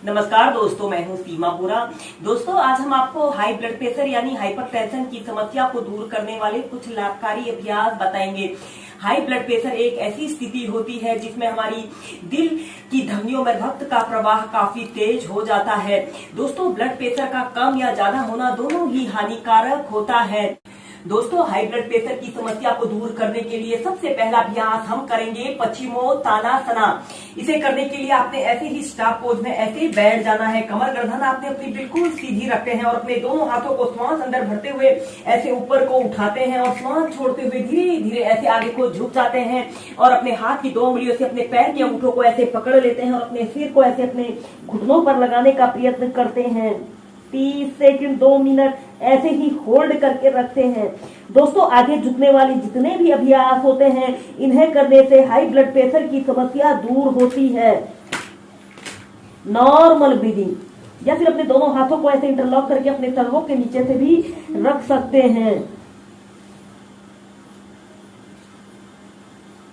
नमस्कार दोस्तों, मैं हूं सीमा पुरा। दोस्तों, आज हम आपको हाई ब्लड प्रेशर यानी हाइपरटेंशन की समस्या को दूर करने वाले कुछ लाभकारी अभ्यास बताएंगे। हाई ब्लड प्रेशर एक ऐसी स्थिति होती है जिसमें हमारी दिल की धमनियों में रक्त का प्रवाह काफी तेज हो जाता है। दोस्तों, ब्लड प्रेशर का कम या ज्यादा होना दोनों ही हानिकारक होता है। दोस्तों, हाई ब्लड प्रेशर की समस्या को दूर करने के लिए सबसे पहला अभ्यास हम करेंगे पश्चिमोत्तानासना। इसे करने के लिए आपने ऐसे ही स्टाप पोज में ऐसे बैठ जाना है। कमर गर्दन आपने अपनी बिल्कुल सीधी रखते हैं और अपने दोनों हाथों को श्वास अंदर भरते हुए ऐसे ऊपर को उठाते हैं और श्वास छोड़ते हुए धीरे धीरे ऐसे आगे को झुक जाते हैं और अपने हाथ की दो उंगलियों से अपने पैर के अंगूठों को ऐसे पकड़ लेते हैं और अपने सिर को ऐसे अपने घुटनों पर लगाने का प्रयत्न करते हैं। 30 सेकंड 2 मिनट ऐसे ही होल्ड करके रखते हैं। दोस्तों, आगे झुकने वाले जितने भी अभ्यास होते हैं इन्हें करने से हाई ब्लड प्रेशर की समस्या दूर होती है। नॉर्मल ब्रीदिंग या फिर अपने दोनों हाथों को ऐसे इंटरलॉक करके अपने तलवों के नीचे से भी रख सकते हैं।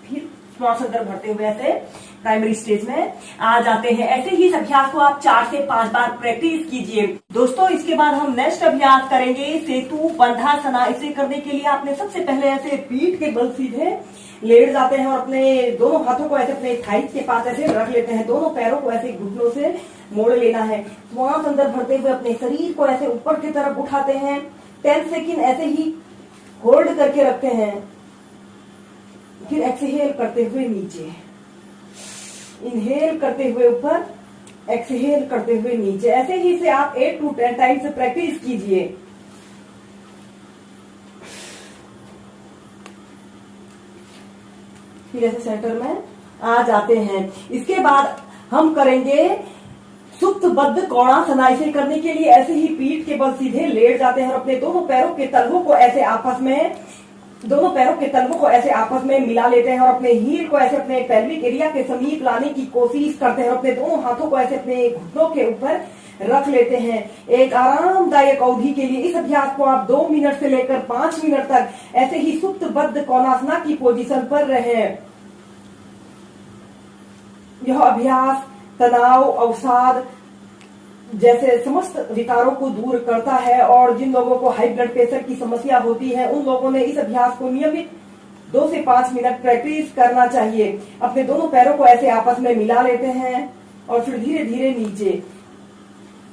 फिर श्वास अंदर भरते हुए ऐसे प्राइमरी स्टेज में आ जाते हैं। ऐसे ही इस अभ्यास को आप 4 से 5 बार प्रैक्टिस कीजिए। दोस्तों, इसके बाद हम नेक्स्ट अभ्यास करेंगे सेतु बंधासना। इसे करने के लिए आपने सबसे पहले ऐसे पीठ के बल सीधे लेट जाते हैं और अपने दोनों हाथों को ऐसे अपने थाइस के पास ऐसे रख लेते हैं। दोनों पैरों को ऐसे घुटनों से मोड़ लेना है। श्वास अंदर भरते हुए अपने शरीर को ऐसे ऊपर की तरफ उठाते हैं। 10 सेकेंड ऐसे ही होल्ड करके रखते हैं। फिर एक्सहेल करते हुए नीचे, इनहेल करते हुए ऊपर, एक्सहेल करते हुए नीचे। ऐसे ही से आप 8 to 10 टाइम्स प्रैक्टिस कीजिए। फिर ऐसे सेंटर में आ जाते हैं। इसके बाद हम करेंगे सुप्तबद्ध कोणासना। इसे करने के लिए ऐसे ही पीठ के बल सीधे लेट जाते हैं और अपने दोनों पैरों के तलवों को ऐसे आपस में मिला लेते हैं और अपने हील को ऐसे अपने पेल्विक एरिया के समीप लाने की कोशिश करते हैं और अपने दोनों हाथों को ऐसे अपने घुटनों के ऊपर रख लेते हैं। एक आरामदायक अवधि के लिए इस अभ्यास को आप 2 मिनट से लेकर 5 मिनट तक ऐसे ही सुप्तबद्ध कोणासना की पोजीशन पर रहें। यह अभ्यास तनाव, अवसाद जैसे समस्त विकारों को दूर करता है और जिन लोगों को हाई ब्लड प्रेशर की समस्या होती है उन लोगों ने इस अभ्यास को नियमित 2 से 5 मिनट प्रैक्टिस करना चाहिए। अपने दोनों पैरों को ऐसे आपस में मिला लेते हैं और फिर धीरे धीरे नीचे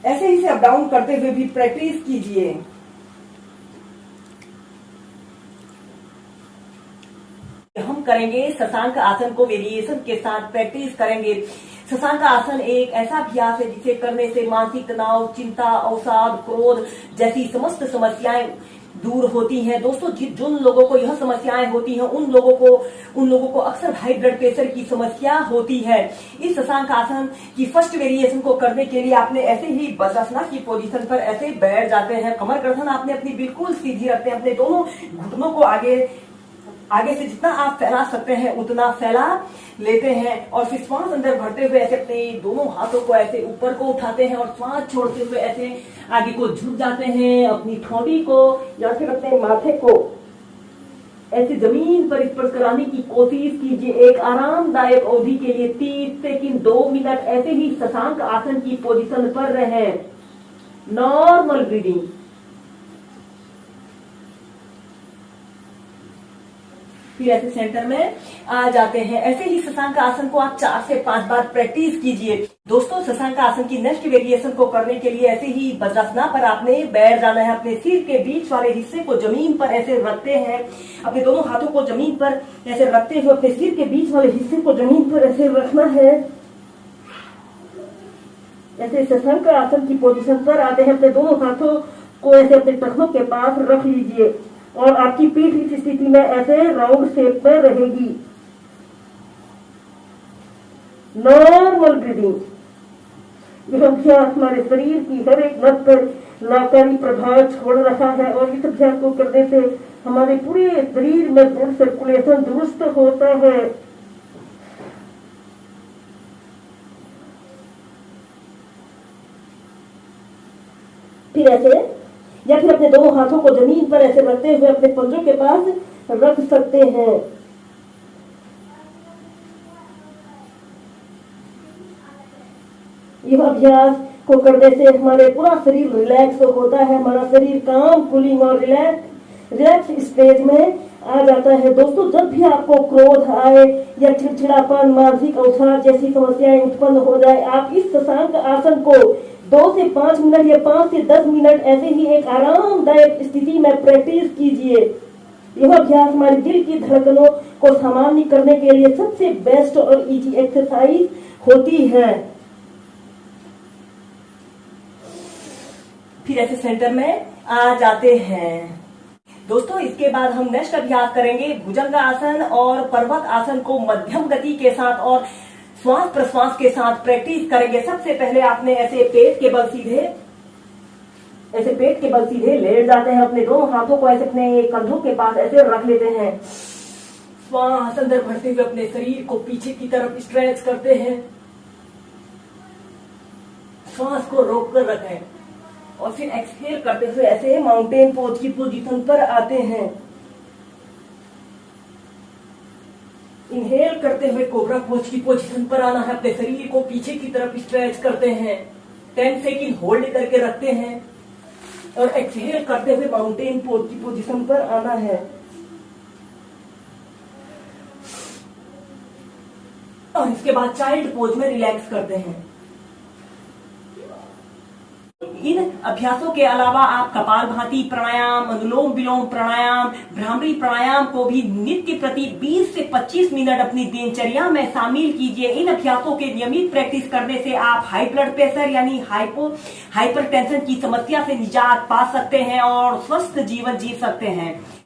ऐसे ही से अप डाउन करते हुए भी प्रैक्टिस कीजिए। हम करेंगे शशांक आसन को वेरिएशन के साथ प्रैक्टिस करेंगे। शशांक आसन एक ऐसा अभ्यास है जिसे करने से मानसिक तनाव, चिंता, अवसाद, क्रोध जैसी समस्त समस्याएं दूर होती हैं। दोस्तों, जिन लोगों को यह समस्याएं होती हैं उन लोगों को अक्सर हाई ब्लड प्रेशर की समस्या होती है। इस शशांक आसन की फर्स्ट वेरिएशन को करने के लिए आपने ऐसे ही वज्रासना की पोजीशन पर ऐसे बैठ जाते हैं। कमर गर्दन आपने अपनी बिल्कुल सीधी रखते हैं। अपने दोनों घुटनों को आगे से जितना आप फैला सकते हैं उतना फैला लेते हैं और फिर श्वास अंदर भरते हुए ऐसे अपने दोनों हाथों को ऐसे ऊपर को उठाते हैं और श्वास छोड़ते हुए ऐसे आगे को झुक जाते हैं। अपनी ठोड़ी को या फिर अपने माथे को ऐसे जमीन पर स्पर्श कराने की कोशिश कीजिए। एक आरामदायक अवधि के लिए 30 सेकंड 2 मिनट ऐसे ही शशांक आसन की पोजीशन पर रहें। Normal breathing. फिर ऐसे सेंटर में आ जाते हैं। ऐसे ही शशांक आसन को आप 4 से 5 बार प्रैक्टिस कीजिए। दोस्तों, शशांक आसन की नेक्स्ट वेरिएशन को करने के लिए ऐसे ही वज्रासना पर आपने बैठ जाना है। अपने सिर के बीच वाले हिस्से को जमीन पर ऐसे रखते हैं। अपने दोनों हाथों को जमीन पर ऐसे रखते हुए अपने सिर के बीच वाले हिस्से को जमीन पर ऐसे रखना है। ऐसे शशांक आसन की पोजीशन पर आते हैं। अपने दोनों हाथों को ऐसे अपने टखनों के पास रख लीजिए और आपकी पीठ इस स्थिति में ऐसे राउंड शेप में रहेगी। Normal breathing. यह अभ्यास हमारे शरीर की हर एक नस पर लाभकारी प्रभाव छोड़ रहा है और इस अभ्यास को करने से हमारे पूरे शरीर में ब्लड सर्कुलेशन दुरुस्त होता है। फिर ऐसे या फिर अपने दोनों हाथों को जमीन पर ऐसे रखते हुए अपने पंजों के पास रख सकते हैं। यह अभ्यास को करने से हमारे पूरा शरीर रिलैक्स होता है, हमारा शरीर काम, कूलिंग और रिलैक्स स्टेज में आ जाता है। दोस्तों, जब भी आपको क्रोध आए या चिड़चिड़ापन, मानसिक अवसाद जैसी समस्याएं उत्पन्न हो जाए, आप इस शशांक आसन को 2 से 5 मिनट या 5 से 10 मिनट ऐसे ही एक आरामदायक स्थिति में प्रैक्टिस कीजिए। यह अभ्यास हमारे दिल की धड़कनों को सामान्य करने के लिए सबसे बेस्ट और इजी एक्सरसाइज होती है। फिर ऐसे सेंटर में आ जाते हैं। दोस्तों, इसके बाद हम नेक्स्ट अभ्यास करेंगे भुजंग आसन और पर्वत आसन को मध्यम गति के साथ और श्वास प्रश्वास के साथ प्रैक्टिस करेंगे। सबसे पहले आपने ऐसे पेट के बल सीधे लेट जाते हैं, अपने दोनों हाथों को ऐसे अपने कंधों के पास ऐसे रख लेते हैं। श्वास अंदर भरते हुए अपने शरीर को पीछे की तरफ स्ट्रेच करते हैं, श्वास को रोककर रखें और फिर एक्सहेल करते हुए ऐसे माउंटेन पोज की पोजीशन पर आते हैं। इनहेल करते हुए कोबरा पोज की पोजीशन पर आना है, अपने शरीर को पीछे की तरफ स्ट्रेच करते हैं, 10 सेकंड होल्ड करके रखते हैं और एक्सहेल करते हुए माउंटेन पोज की पोजीशन पर आना है। और इसके बाद चाइल्ड पोज में रिलैक्स करते हैं। इन अभ्यासों के अलावा आप कपालभाति प्राणायाम, अनुलोम विलोम प्राणायाम, भ्रामरी प्राणायाम को भी नित्य प्रति 20 से 25 मिनट अपनी दिनचर्या में शामिल कीजिए। इन अभ्यासों के नियमित प्रैक्टिस करने से आप हाई ब्लड प्रेशर यानी हाइपरटेंशन की समस्या से निजात पा सकते हैं और स्वस्थ जीवन जी सकते हैं।